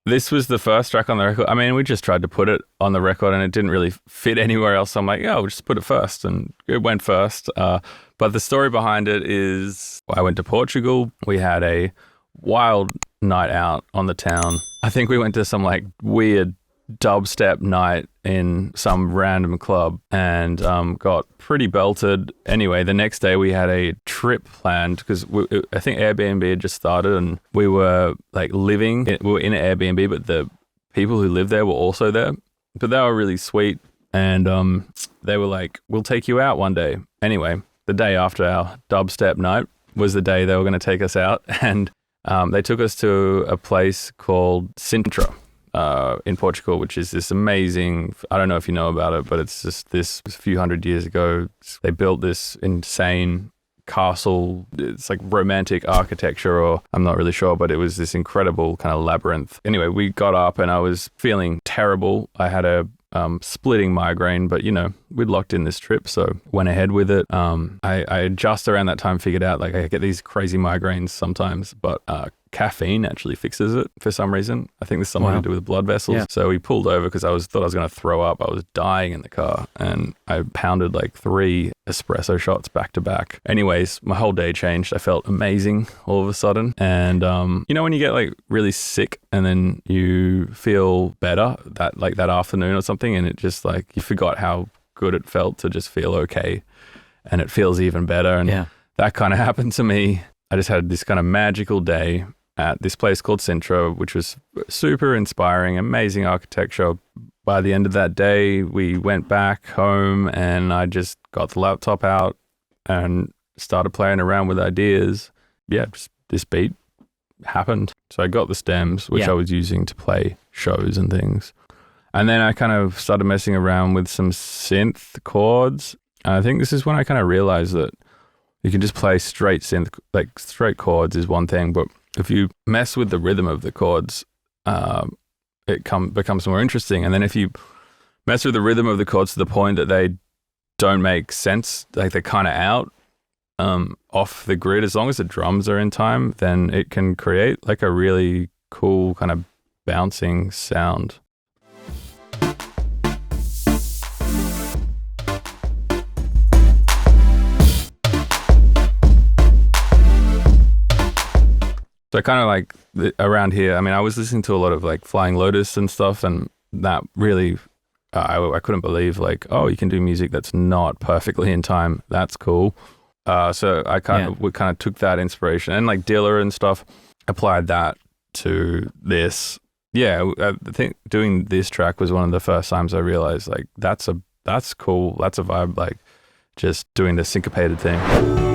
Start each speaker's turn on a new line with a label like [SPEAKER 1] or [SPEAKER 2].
[SPEAKER 1] This was the first track on the record. I mean, we just tried to put it on the record and it didn't really fit anywhere else. So I'm like, yeah, we'll just put it first. And it went first. But the story behind it is I went to Portugal. We had a wild night out on the town. I think we went to some like weird dubstep night in some random club and got pretty belted. Anyway, the next day we had a trip planned because I think Airbnb had just started and we were like we were in an Airbnb, but the people who lived there were also there. But they were really sweet and they were like, we'll take you out one day. Anyway, the day after our dubstep night was the day they were going to take us out and they took us to a place called Sintra. In Portugal, which is this amazing, I don't know if you know about it, but it's just this a few hundred years ago, they built this insane castle. It's like romantic architecture, or I'm not really sure, but it was this incredible kind of labyrinth. Anyway, we got up and I was feeling terrible. I had a splitting migraine, but we'd locked in this trip, so went ahead with it. I just around that time figured out like I get these crazy migraines sometimes, but caffeine actually fixes it for some reason. I think there's something to do with blood vessels. Yeah. So we pulled over because thought I was going to throw up. I was dying in the car and I pounded like 3 espresso shots back to back. Anyways, my whole day changed. I felt amazing all of a sudden. And when you get like really sick and then you feel better that afternoon or something, and it just like you forgot how good it felt to just feel okay, and it feels even better. And that kind of happened to me. I just had this kind of magical day at this place called Sintra, which was super inspiring, amazing architecture. By the end of that day, we went back home and I just got the laptop out and started playing around with ideas. Yeah, just this beat happened. So I got the stems, which I was using to play shows and things. And then I kind of started messing around with some synth chords. And I think this is when I kind of realized that you can just play straight synth, like straight chords is one thing, but if you mess with the rhythm of the chords, it becomes more interesting. And then if you mess with the rhythm of the chords to the point that they don't make sense, like they're kind of out off the grid, as long as the drums are in time, then it can create like a really cool kind of bouncing sound. So kind of like around here, I mean, I was listening to a lot of like Flying Lotus and stuff, and that really, I couldn't believe like, oh, you can do music that's not perfectly in time. That's cool. So I kind of took that inspiration and like Dilla and stuff, applied that to this. Yeah, I think doing this track was one of the first times I realized like that's cool. That's a vibe, like just doing the syncopated thing.